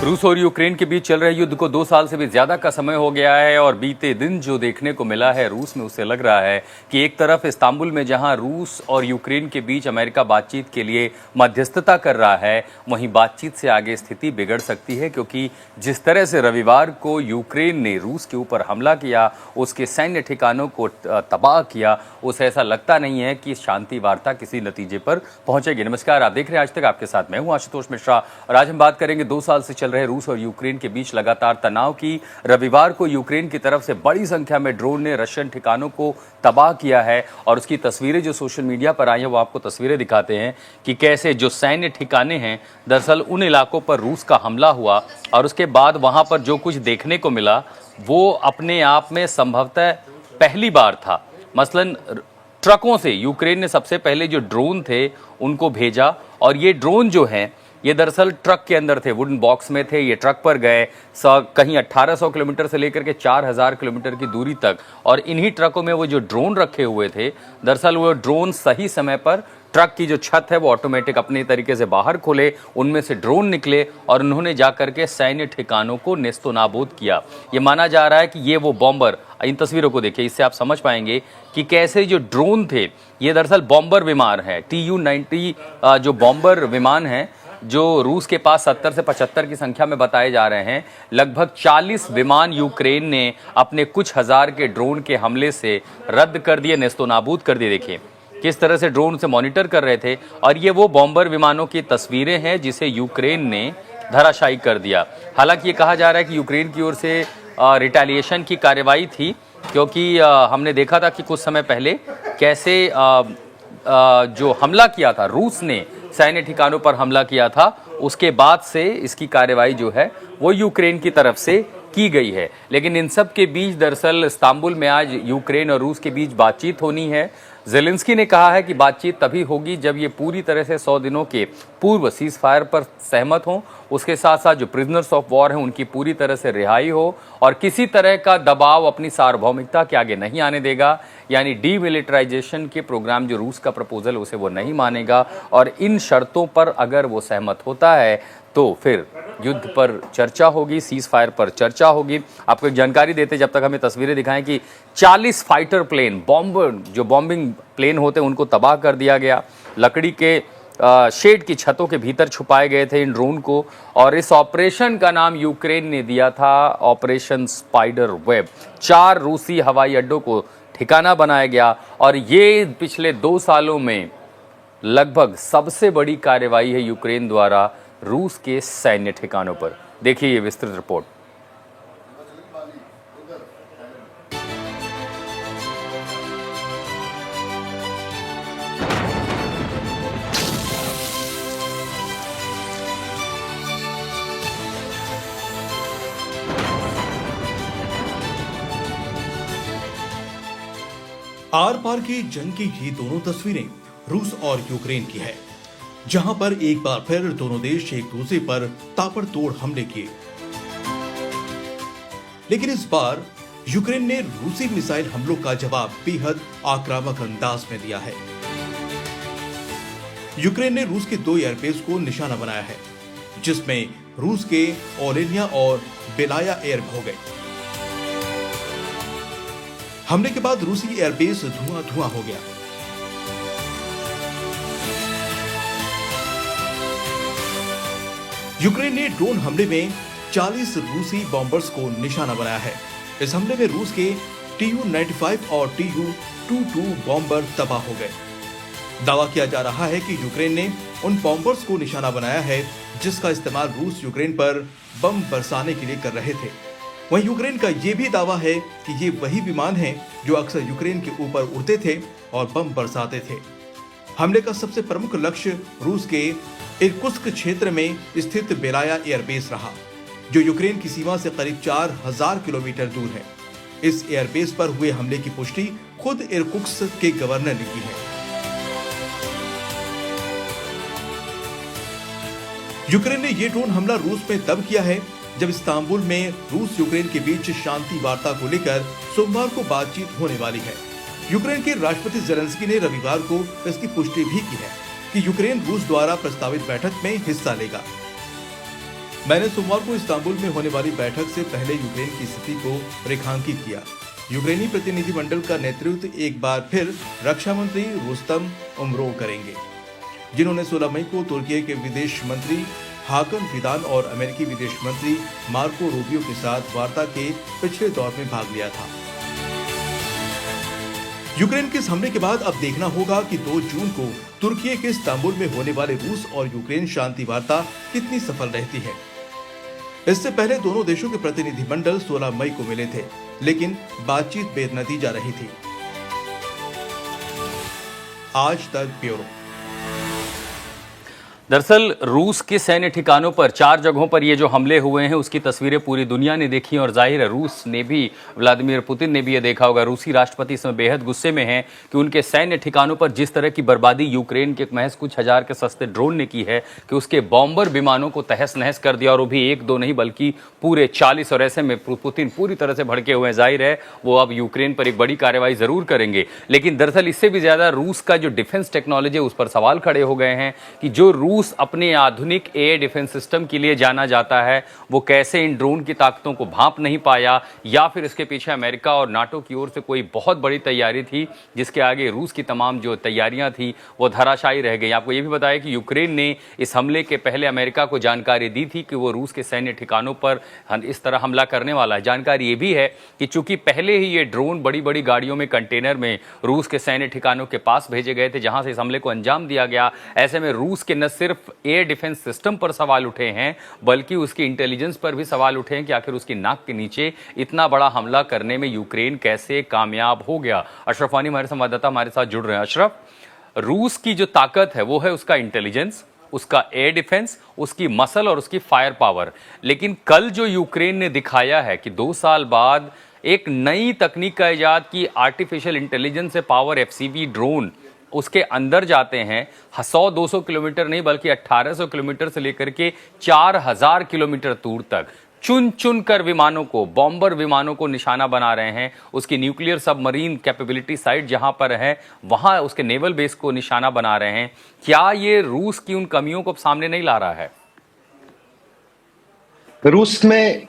रूस और यूक्रेन के बीच चल रहे युद्ध को 2 साल से भी ज्यादा का समय हो गया है और बीते दिन जो देखने को मिला है रूस में, उससे लग रहा है कि एक तरफ इस्तांबुल में जहां रूस और यूक्रेन के बीच अमेरिका बातचीत के लिए मध्यस्थता कर रहा है, वहीं बातचीत से आगे स्थिति बिगड़ सकती है, क्योंकि जिस तरह से रविवार को यूक्रेन ने रूस के ऊपर हमला किया, उसके सैन्य ठिकानों को तबाह किया, उसे ऐसा लगता नहीं है कि शांति वार्ता किसी नतीजे पर पहुंचेगी। नमस्कार, आप देख रहे हैं आज तक, आपके साथ मैं हूं आशुतोष मिश्रा और आज हम बात करेंगे 2 साल से चल रहे रूस और यूक्रेन के बीच लगातार तनाव की। रविवार को यूक्रेन की तरफ से बड़ी संख्या में ड्रोन ने रशियन ठिकानों को तबाह किया है और उसकी तस्वीरें जो सोशल मीडिया पर आई हैं वो आपको तस्वीरें दिखाते हैं कि कैसे जो सैन्य ठिकाने हैं, दरअसल उन इलाकों पर रूस का हमला हुआ और उसके बाद वहां पर जो कुछ देखने को मिला वो अपने आप में संभवतः पहली बार था। मसलन ट्रकों से यूक्रेन ने सबसे पहले जो ड्रोन थे उनको भेजा और ये ड्रोन जो हैं ये दरअसल ट्रक के अंदर थे, वुडन बॉक्स में थे। ये ट्रक पर गए कहीं 1800 किलोमीटर से लेकर के 4000 किलोमीटर की दूरी तक, और इन्हीं ट्रकों में वो जो ड्रोन रखे हुए थे, दरअसल वो ड्रोन सही समय पर ट्रक की जो छत है वो ऑटोमेटिक अपने तरीके से बाहर खोले, उनमें से ड्रोन निकले और उन्होंने जाकर के सैन्य ठिकानों को नेस्तो नाबूद किया। ये माना जा रहा है कि ये वो बॉम्बर, इन तस्वीरों को देखिए, इससे आप समझ पाएंगे कि कैसे जो ड्रोन थे ये दरअसल बॉम्बर विमान है। Tu-90 जो बॉम्बर विमान है जो रूस के पास 70 से 75 की संख्या में बताए जा रहे हैं, लगभग 40 विमान यूक्रेन ने अपने कुछ हजार के ड्रोन के हमले से रद्द कर दिए, नेस्तो नाबूद कर दिए। देखिए किस तरह से ड्रोन से मॉनिटर कर रहे थे और ये वो बॉम्बर विमानों की तस्वीरें हैं जिसे यूक्रेन ने धराशायी कर दिया। हालांकि ये कहा जा रहा है कि यूक्रेन की ओर से रिटेलिएशन की कार्रवाई थी, क्योंकि हमने देखा था कि कुछ समय पहले कैसे जो हमला किया था, रूस ने सैन्य ठिकानों पर हमला किया था, उसके बाद से इसकी कार्रवाई जो है वो यूक्रेन की तरफ से की गई है। लेकिन इन सब के बीच दरअसल इस्तांबुल में आज यूक्रेन और रूस के बीच बातचीत होनी है। ज़ेलेंस्की ने कहा है कि बातचीत तभी होगी जब ये पूरी तरह से 100 दिनों के पूर्व सीज फायर पर सहमत हों, उसके साथ साथ जो प्रिजनर्स ऑफ वॉर हैं उनकी पूरी तरह से रिहाई हो और किसी तरह का दबाव अपनी सार्वभौमिकता के आगे नहीं आने देगा। यानी डीमिलिटराइजेशन के प्रोग्राम जो रूस का प्रपोजल उसे वो नहीं मानेगा और इन शर्तों पर अगर वो सहमत होता है तो फिर युद्ध पर चर्चा होगी, सीज फायर पर चर्चा होगी। आपको एक जानकारी देते जब तक हमें तस्वीरें दिखाएं कि 40 फाइटर प्लेन, बॉम्बर जो बॉम्बिंग प्लेन होते हैं उनको तबाह कर दिया गया। लकड़ी के शेड की छतों के भीतर छुपाए गए थे इन ड्रोन को और इस ऑपरेशन का नाम यूक्रेन ने दिया था ऑपरेशन स्पाइडर वेब। 4 रूसी हवाई अड्डों को ठिकाना बनाया गया और ये पिछले 2 सालों में लगभग सबसे बड़ी कार्रवाई है यूक्रेन द्वारा रूस के सैन्य ठिकानों पर। देखिए ये विस्तृत रिपोर्ट। आर पार की जंग की ये दोनों तस्वीरें रूस और यूक्रेन की है, जहां पर एक बार फिर दोनों देश एक दूसरे पर ताबड़तोड़ हमले किए। लेकिन इस बार यूक्रेन ने रूसी मिसाइल हमलों का जवाब बेहद आक्रामक अंदाज में दिया है। यूक्रेन ने रूस के 2 एयरबेस को निशाना बनाया है, जिसमें रूस के ओलेनिया और बेलाया एयर हो गए। हमले के बाद रूसी एयरबेस धुआं हो गया। यूक्रेन ने ड्रोन हमले में 40 रूसी बॉम्बर्स को निशाना बनाया है। इस हमले में रूस के Tu-95 और Tu-22 बॉम्बर तबाह हो गए। दावा किया जा रहा है कि यूक्रेन ने उन बॉम्बर्स को निशाना बनाया है जिसका इस्तेमाल रूस यूक्रेन पर बम बरसाने के लिए कर रहे थे। वहीं यूक्रेन का यह भी दावा है कि ये वही विमान हैं जो अक्सर यूक्रेन के ऊपर उड़ते थे और बम बरसाते थे। हमले का सबसे प्रमुख लक्ष्य रूस के इर्कुत्स्क क्षेत्र में स्थित बेलाया एयरबेस रहा, जो यूक्रेन की सीमा से करीब 4000 किलोमीटर दूर है। इस एयरबेस पर हुए हमले की पुष्टि खुद इर्कुत्स्क के गवर्नर ने की है। यूक्रेन ने यह ड्रोन हमला रूस में तब किया है जब इस्तांबुल में रूस यूक्रेन के बीच शांति वार्ता को लेकर सोमवार को बातचीत होने वाली है। यूक्रेन के राष्ट्रपति ज़ेलेंस्की ने रविवार को इसकी पुष्टि भी की है कि यूक्रेन रूस द्वारा प्रस्तावित बैठक में हिस्सा लेगा। मैंने सोमवार को इस्तांबुल में होने वाली बैठक से पहले यूक्रेन की स्थिति को रेखांकित किया। यूक्रेनी प्रतिनिधिमंडल का नेतृत्व एक बार फिर रक्षा मंत्री रुस्तम उमरोव करेंगे, जिन्होंने 16 मई को तुर्की के विदेश मंत्री हाकन फिदान और अमेरिकी विदेश मंत्री मार्को रूबियो के साथ वार्ता के पिछले दौर में भाग लिया था। यूक्रेन के इस हमले के बाद अब देखना होगा कि 2 जून को तुर्की के इस्तांबुल में होने वाले रूस और यूक्रेन शांति वार्ता कितनी सफल रहती है। इससे पहले दोनों देशों के प्रतिनिधिमंडल 16 मई को मिले थे, लेकिन बातचीत बेनतीजा रही थी। आज तक ब्यूरो। दरअसल रूस के सैन्य ठिकानों पर 4 जगहों पर ये जो हमले हुए हैं उसकी तस्वीरें पूरी दुनिया ने देखी और जाहिर है रूस ने भी, व्लादिमीर पुतिन ने भी ये देखा होगा। रूसी राष्ट्रपति इसमें बेहद गुस्से में हैं कि उनके सैन्य ठिकानों पर जिस तरह की बर्बादी यूक्रेन के महज कुछ हजार के सस्ते ड्रोन ने की है कि उसके बॉम्बर विमानों को तहस नहस कर दिया, और वो भी 1-2 नहीं बल्कि पूरे 40। और ऐसे में पुतिन पूरी तरह से भड़के हुए हैं। जाहिर है वो अब यूक्रेन पर एक बड़ी कार्रवाई जरूर करेंगे, लेकिन दरअसल इससे भी ज्यादा रूस का जो डिफेंस टेक्नोलॉजी है उस पर सवाल खड़े हो गए हैं कि जो रूस अपने आधुनिक एयर डिफेंस सिस्टम के लिए जाना जाता है वो कैसे इन ड्रोन की ताकतों को भांप नहीं पाया, या फिर इसके पीछे अमेरिका और नाटो की ओर से कोई बहुत बड़ी तैयारी थी जिसके आगे रूस की तमाम जो तैयारियां थी वो धराशायी रह गई। आपको ये भी बताया कि यूक्रेन ने इस हमले के पहले अमेरिका को जानकारी दी थी कि वो रूस के सैन्य ठिकानों पर इस तरह हमला करने वाला है। जानकारी ये भी है कि चूंकि पहले ही ये ड्रोन बड़ी बड़ी गाड़ियों में कंटेनर में रूस के सैन्य ठिकानों के पास भेजे गए थे जहां से इस हमले को अंजाम दिया गया, ऐसे में रूस के न सिर्फ एयर डिफेंस सिस्टम पर सवाल उठे हैं बल्कि उसकी इंटेलिजेंस पर भी सवाल उठे हैं कि आखिर उसकी नाक के नीचे इतना बड़ा हमला करने में यूक्रेन कैसे कामयाब हो गया। अशरफ वानी हमारे संवाददाता हमारे साथ जुड़ रहे हैं। अशरफ, रूस की जो ताकत है वो है उसका इंटेलिजेंस, उसका एयर डिफेंस, उसकी मसल और उसकी फायर पावर, लेकिन कल जो यूक्रेन ने दिखाया है कि 2 साल बाद एक नई तकनीक का इजाद की आर्टिफिशियल इंटेलिजेंस से पावर एफसीवी ड्रोन उसके अंदर जाते हैं 100-200 किलोमीटर नहीं बल्कि 1800 किलोमीटर से लेकर के 4000 किलोमीटर दूर तक चुन चुन कर विमानों को, बॉम्बर विमानों को निशाना बना रहे हैं। उसकी न्यूक्लियर सबमरीन कैपेबिलिटी साइट जहां पर है वहां उसके नेवल बेस को निशाना बना रहे हैं। क्या ये रूस की उन कमियों को सामने नहीं ला रहा है? रूस में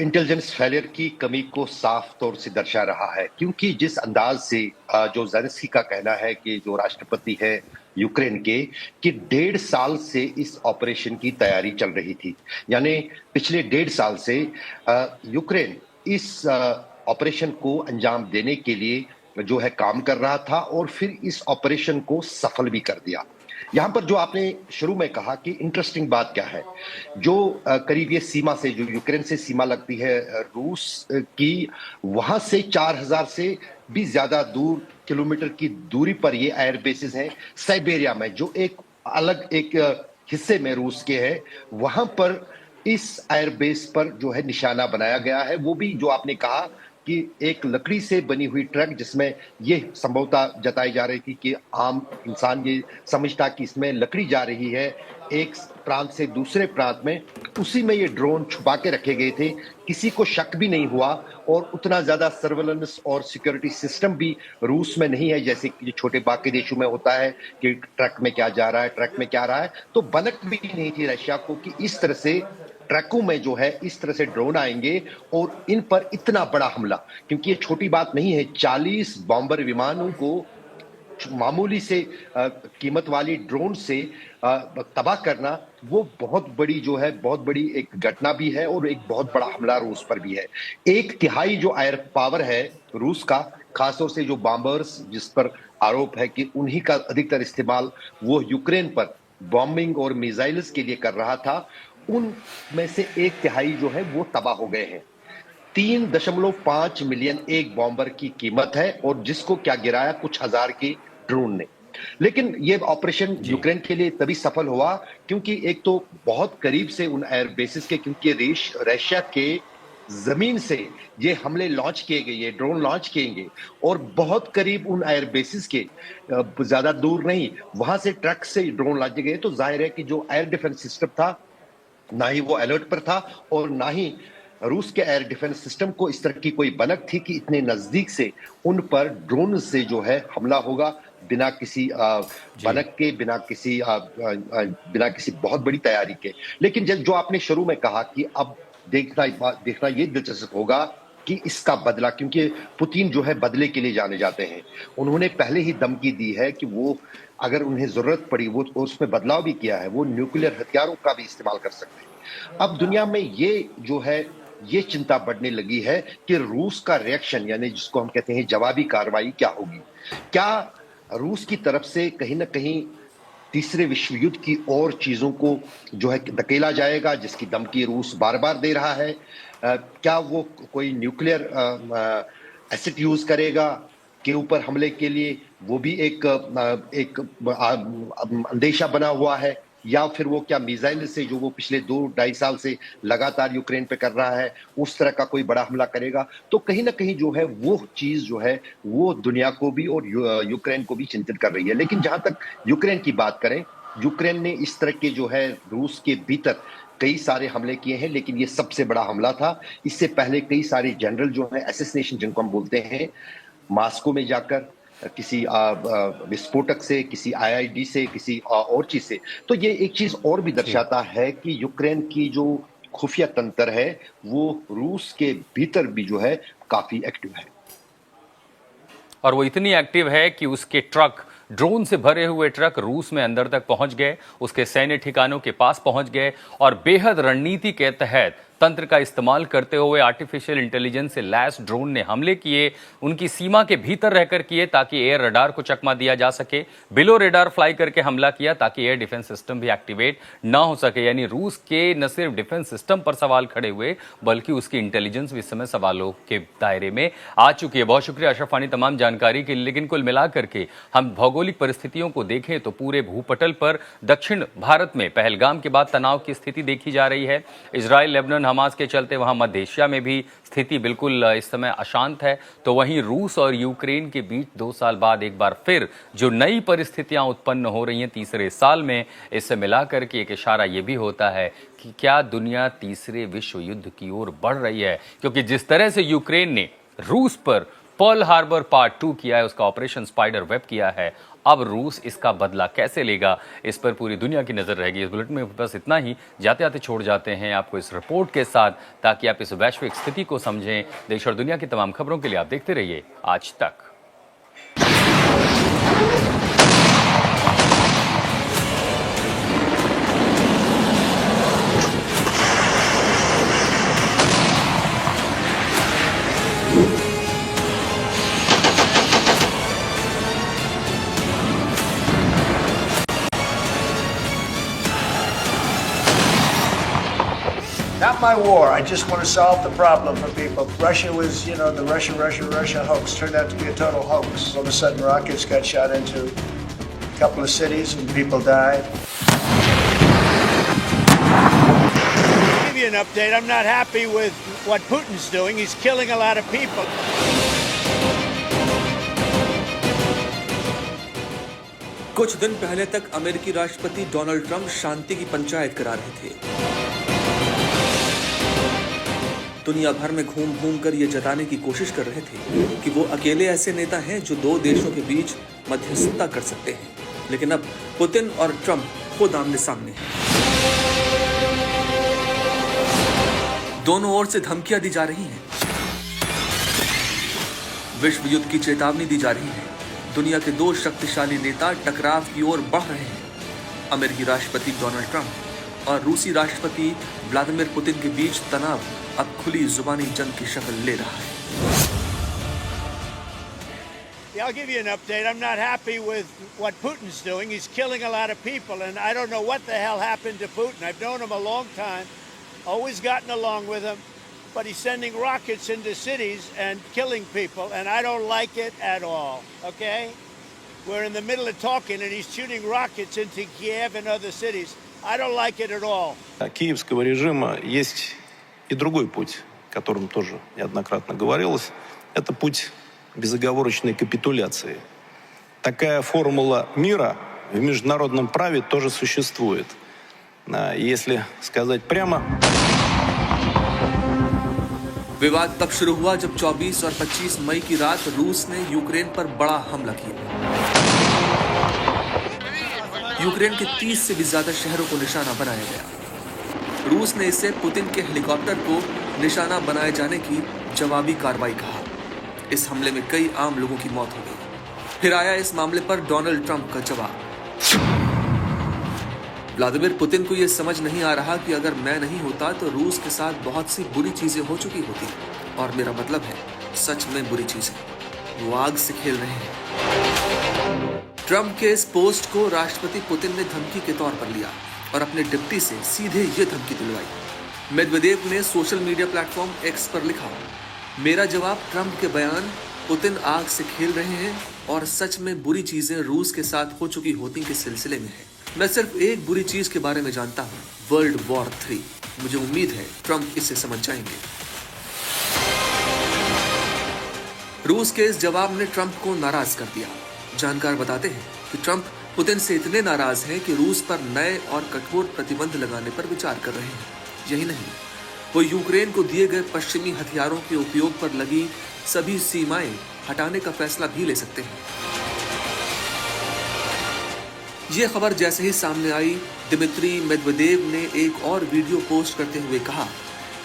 इंटेलिजेंस फेलियर की कमी को साफ तौर से दर्शा रहा है, क्योंकि जिस अंदाज से जो ज़ेलेंस्की का कहना है कि जो राष्ट्रपति है यूक्रेन के कि 1.5 साल से इस ऑपरेशन की तैयारी चल रही थी, यानी पिछले 1.5 साल से यूक्रेन इस ऑपरेशन को अंजाम देने के लिए जो है काम कर रहा था और फिर इस ऑपरेशन को सफल भी कर दिया। यहां पर जो आपने शुरू में कहा कि इंटरेस्टिंग बात क्या है, जो करीब ये सीमा से, जो यूक्रेन से सीमा लगती है रूस की, वहां से 4000 से भी ज्यादा दूर किलोमीटर की दूरी पर ये एयर बेसिस हैं। साइबेरिया में जो एक अलग एक हिस्से में रूस के है, वहां पर इस एयर बेस पर जो है निशाना बनाया गया है। वो भी जो आपने कहा कि एक लकड़ी से बनी हुई ट्रक, जिसमें ये संभवतः जताई जा रही थी कि आम इंसान ये समझता कि इसमें लकड़ी जा रही है एक प्रांत से दूसरे प्रांत में, उसी में ये ड्रोन छुपा के रखे गए थे। किसी को शक भी नहीं हुआ और उतना ज्यादा सर्वेलेंस और सिक्योरिटी सिस्टम भी रूस में नहीं है जैसे कि छोटे बाकी देशों में होता है कि ट्रक में क्या जा रहा है, ट्रक में क्या आ रहा है। तो बनक भी नहीं थी रशिया को कि इस तरह से ट्रकों में जो है इस तरह से ड्रोन आएंगे और इन पर इतना बड़ा हमला, क्योंकि ये छोटी बात नहीं है। 40 बॉम्बर विमानों को मामूली से कीमत वाली ड्रोन से तबाह करना, वो बहुत बड़ी जो है, बहुत बड़ी एक घटना भी है और एक बहुत बड़ा हमला रूस पर भी है। 1/3 जो एयर पावर है रूस का, खासतौर से जो बॉम्बर्स जिस पर आरोप है कि उन्हीं का अधिकतर इस्तेमाल वो यूक्रेन पर बॉम्बिंग और मिसाइल्स के लिए कर रहा था, उनमें से 1/3 जो है वो तबाह हो गए हैं। 3.5 मिलियन एक बॉम्बर की कीमत है और जिसको क्या गिराया कुछ हजार के ड्रोन ने। लेकिन ये ऑपरेशन यूक्रेन के लिए तभी सफल हुआ क्योंकि एक तो बहुत करीब से उन एयर बेसिस के, क्योंकि रशिया के जमीन से ये हमले लॉन्च किए गए, ये ड्रोन लॉन्च किएंगे और बहुत करीब उन एयर बेसिस के, ज्यादा दूर नहीं, वहां से ट्रक से ड्रोन लॉन्च गए। तो जाहिर है कि जो एयर डिफेंस सिस्टम था ना ही वो अलर्ट पर था और ना ही रूस के एयर डिफेंस सिस्टम को इस तरह की कोई बनक थी कि इतने नजदीक से उन पर ड्रोन से जो है हमला होगा। बिना किसी बनक के, बिना किसी बहुत बड़ी तैयारी के। लेकिन जो आपने शुरू में कहा कि अब देखना ये दिलचस्प होगा कि इसका बदला, क्योंकि पुतिन जो है बदले के लिए जाने जाते हैं। उन्होंने पहले ही धमकी दी है कि वो अगर उन्हें जरूरत पड़ी, वो उसमें बदलाव भी किया है, वो न्यूक्लियर हथियारों का भी इस्तेमाल कर सकते हैं। अब दुनिया में ये चिंता बढ़ने लगी है कि रूस का रिएक्शन, यानी जिसको हम कहते हैं जवाबी कार्रवाई, क्या होगी। क्या रूस की तरफ से कहीं ना कहीं तीसरे विश्व युद्ध की और चीजों को जो है धकेला जाएगा, जिसकी धमकी रूस बार बार दे रहा है। क्या वो कोई न्यूक्लियर एसेट यूज करेगा के ऊपर हमले के लिए, वो भी एक अंदेशा बना हुआ है। या फिर वो क्या मिसाइल से, जो वो पिछले 2-2.5 साल से लगातार यूक्रेन पे कर रहा है, उस तरह का कोई बड़ा हमला करेगा। तो कहीं ना कहीं जो है वो चीज जो है वो दुनिया को भी और यूक्रेन को भी चिंतित कर रही है। लेकिन जहां तक यूक्रेन की बात करें, यूक्रेन ने इस तरह के जो है रूस के भीतर कई सारे हमले किए हैं, लेकिन ये सबसे बड़ा हमला था। इससे पहले कई सारे जनरल जो है असैसिनेशन जिनको हम बोलते हैं, मॉस्को में जाकर किसी विस्फोटक से, किसी आईईडी से, किसी और चीज से। तो ये एक चीज और भी दर्शाता है कि यूक्रेन की जो खुफिया तंत्र है वो रूस के भीतर भी जो है काफी एक्टिव है, और वो इतनी एक्टिव है कि उसके ट्रक, ड्रोन से भरे हुए ट्रक रूस में अंदर तक पहुंच गए, उसके सैन्य ठिकानों के पास पहुंच गए, और बेहद रणनीति के तहत तंत्र का इस्तेमाल करते हुए आर्टिफिशियल इंटेलिजेंस से लैस ड्रोन ने हमले किए, उनकी सीमा के भीतर रहकर किए ताकि एयर रडार को चकमा दिया जा सके, बिलो रडार फ्लाई करके हमला किया ताकि एयर डिफेंस सिस्टम भी एक्टिवेट ना हो सके। यानी रूस के न सिर्फ डिफेंस सिस्टम पर सवाल खड़े हुए, बल्कि उसकी इंटेलिजेंस भी इस समय सवालों के दायरे में आ चुकी है। बहुत शुक्रिया अशरफ वानी तमाम जानकारी के लिए। लेकिन कुल मिलाकर के हम भौगोलिक परिस्थितियों को देखें तो पूरे भूपटल पर दक्षिण भारत में पहलगाम के बाद तनाव की स्थिति देखी जा रही है। इजराइल, लेबनान, हमास के चलते वहां मध्य एशिया में भी स्थिति बिल्कुल इस समय अशांत है। तो वहीं रूस और यूक्रेन के बीच 2 साल बाद एक बार फिर जो नई परिस्थितियां उत्पन्न हो रही हैं तीसरे साल में, इससे मिलाकर के एक इशारा यह भी होता है कि क्या दुनिया तीसरे विश्व युद्ध की ओर बढ़ रही है। क्योंकि जिस तरह से यूक्रेन ने रूस पर पर्ल हार्बर पार्ट 2 किया है, उसका ऑपरेशन स्पाइडर वेब किया है, अब रूस इसका बदला कैसे लेगा, इस पर पूरी दुनिया की नजर रहेगी। इस बुलेटिन में बस इतना ही। जाते आते छोड़ जाते हैं आपको इस रिपोर्ट के साथ, ताकि आप इस वैश्विक स्थिति को समझें। देश और दुनिया की तमाम खबरों के लिए आप देखते रहिए आज तक। Not my war. I just want to solve the problem for people. Russia was, the Russia hoax turned out to be a total hoax. All of a sudden, rockets got shot into a couple of cities and people died. I'll give you an update. I'm not happy with what Putin's doing. He's killing a lot of people. कुछ दिन पहले तक अमेरिकी राष्ट्रपति Donald Trump शांति की पंचायत करा रहे थे। दुनिया भर में घूम घूम कर ये जताने की कोशिश कर रहे थे कि वो अकेले ऐसे नेता हैं जो 2 देशों के बीच मध्यस्थता कर सकते हैं। लेकिन अब पुतिन और ट्रंप खुद आमने सामने हैं। दोनों ओर से धमकियां दी जा रही हैं, विश्व युद्ध की चेतावनी दी जा रही है। दुनिया के 2 शक्तिशाली नेता टकराव की ओर बढ़ रहे हैं। अमेरिकी राष्ट्रपति डोनाल्ड ट्रंप और रूसी राष्ट्रपति व्लादिमीर पुतिन के बीच तनाव अब खुली जुबानी जंग की शक्ल ले रहा है। Yeah, I'll give you an update. I'm not happy with what Putin's doing. He's killing a lot of people, and I don't know what the hell happened to Putin. I've known him a long time, always gotten along with him, but he's sending rockets into cities and killing people, and I don't like it at all, okay? We're in the middle of talking, and he's shooting rockets into Kiev and other cities. I don't like it at all. Киевского режима есть и другой путь, о котором тоже неоднократно говорилось. Это путь безоговорочной капитуляции. Такая формула мира в международном праве тоже существует. Если сказать прямо... विवाद तब शुरू हुआ जब 24 और 25 मई की रात रूस ने यूक्रेन पर बड़ा हमला किया। यूक्रेन के 30 से भी ज्यादा शहरों को निशाना बनाया गया। रूस ने इसे पुतिन के हेलीकॉप्टर को निशाना बनाए जाने की जवाबी कार्रवाई कहा। इस हमले में कई आम लोगों की मौत हो गई। फिर आया इस मामले पर डोनाल्ड ट्रंप का जवाब। व्लादिमीर पुतिन को यह समझ नहीं आ रहा कि अगर मैं नहीं होता तो रूस के साथ बहुत सी बुरी चीजें हो चुकी होती, और मेरा मतलब है सच में बुरी चीजें। वो आग से खेल रहे हैं। ट्रंप के इस पोस्ट को राष्ट्रपति पुतिन ने धमकी के तौर पर लिया और अपने डिप्टी से सीधे ये धमकी दिलवाई। मेदवेदेव ने सोशल मीडिया प्लेटफॉर्म एक्स पर लिखा, मेरा जवाब ट्रंप के बयान पुतिन आग से खेल रहे हैं और सच में बुरी चीजें रूस के साथ हो चुकी होती के सिलसिले में है। मैं सिर्फ एक बुरी चीज के बारे में जानता हूं, वर्ल्ड वॉर 3। मुझे उम्मीद है ट्रंप इसे समझ जाएंगे। रूस के इस जवाब ने ट्रंप को नाराज कर दिया। जानकार बताते हैं कि ट्रंप पुतिन से इतने नाराज हैं कि रूस पर नए और कठोर प्रतिबंध लगाने पर विचार कर रहे हैं। यही नहीं, वो यूक्रेन को दिए गए पश्चिमी हथियारों के उपयोग पर लगी सभी सीमाएं हटाने का फैसला भी ले सकते हैं। ये खबर जैसे ही सामने आई, दिमित्री मेदवेदेव ने एक और वीडियो पोस्ट करते हुए कहा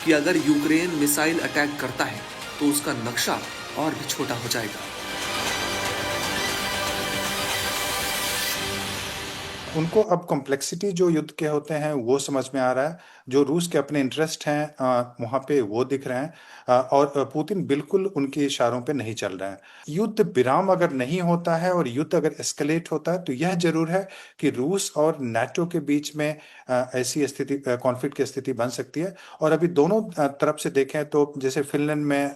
कि अगर यूक्रेन मिसाइल अटैक करता है तो उसका नक्शा और भी छोटा हो जाएगा। उनको अब कॉम्प्लेक्सिटी जो युद्ध के होते हैं वो समझ में आ रहा है। जो रूस के अपने इंटरेस्ट हैं वहाँ पे वो दिख रहे हैं और पुतिन बिल्कुल उनके इशारों पे नहीं चल रहे हैं। युद्ध विराम अगर नहीं होता है और युद्ध अगर एस्केलेट होता है तो यह जरूर है कि रूस और नाटो के बीच में ऐसी स्थिति, कॉन्फ्लिक्ट की स्थिति बन सकती है। और अभी दोनों तरफ से देखें तो जैसे फिनलैंड में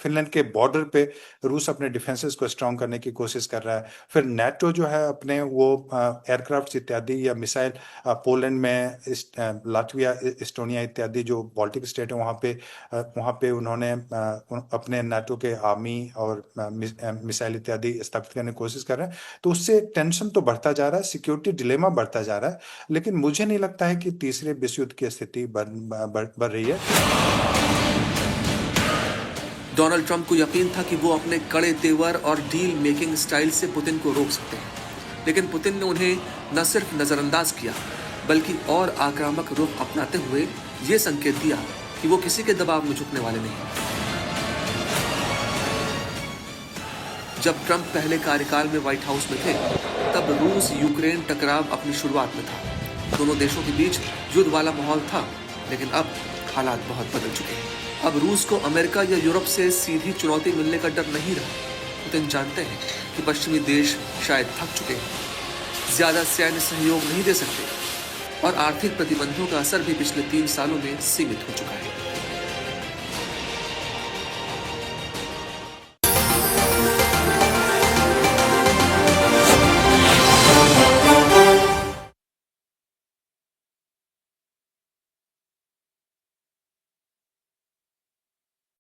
फिनलैंड के बॉर्डर पे रूस अपने डिफेंसेस को स्ट्रॉन्ग करने की कोशिश कर रहा है। फिर नाटो जो है अपने वो एयरक्राफ्ट इत्यादि या मिसाइल पोलैंड में, लाटविया, एस्टोनिया इत्यादि जो बाल्टिक स्टेट है वहाँ पे उन्होंने अपने नाटो के आर्मी और मिसाइल इत्यादि स्थापित करने की कोशिश कर रहे हैं। तो उससे टेंशन तो बढ़ता जा रहा है, सिक्योरिटी डिलेमा बढ़ता जा रहा है। लेकिन मुझे नहीं लगता है कि तीसरे विश्व युद्ध की स्थिति बढ़ रही है। डोनाल्ड ट्रंप को यकीन था कि वो अपने कड़े तेवर और डील मेकिंग स्टाइल से पुतिन को रोक सकते हैं, लेकिन पुतिन ने उन्हें न सिर्फ नजरअंदाज किया बल्कि और आक्रामक रुख अपनाते हुए ये संकेत दिया कि वो किसी के दबाव में झुकने वाले नहीं। जब ट्रंप पहले कार्यकाल में व्हाइट हाउस में थे तब रूस यूक्रेन टकराव अपनी शुरुआत में था। दोनों देशों के बीच युद्ध वाला माहौल था, लेकिन अब हालात बहुत बदल चुके हैं। अब रूस को अमेरिका या यूरोप से सीधी चुनौती मिलने का डर नहीं रहा। पुतिन जानते हैं कि पश्चिमी देश शायद थक चुके हैं, ज्यादा सैन्य सहयोग नहीं दे सकते और आर्थिक प्रतिबंधों का असर भी पिछले 3 सालों में सीमित हो चुका है।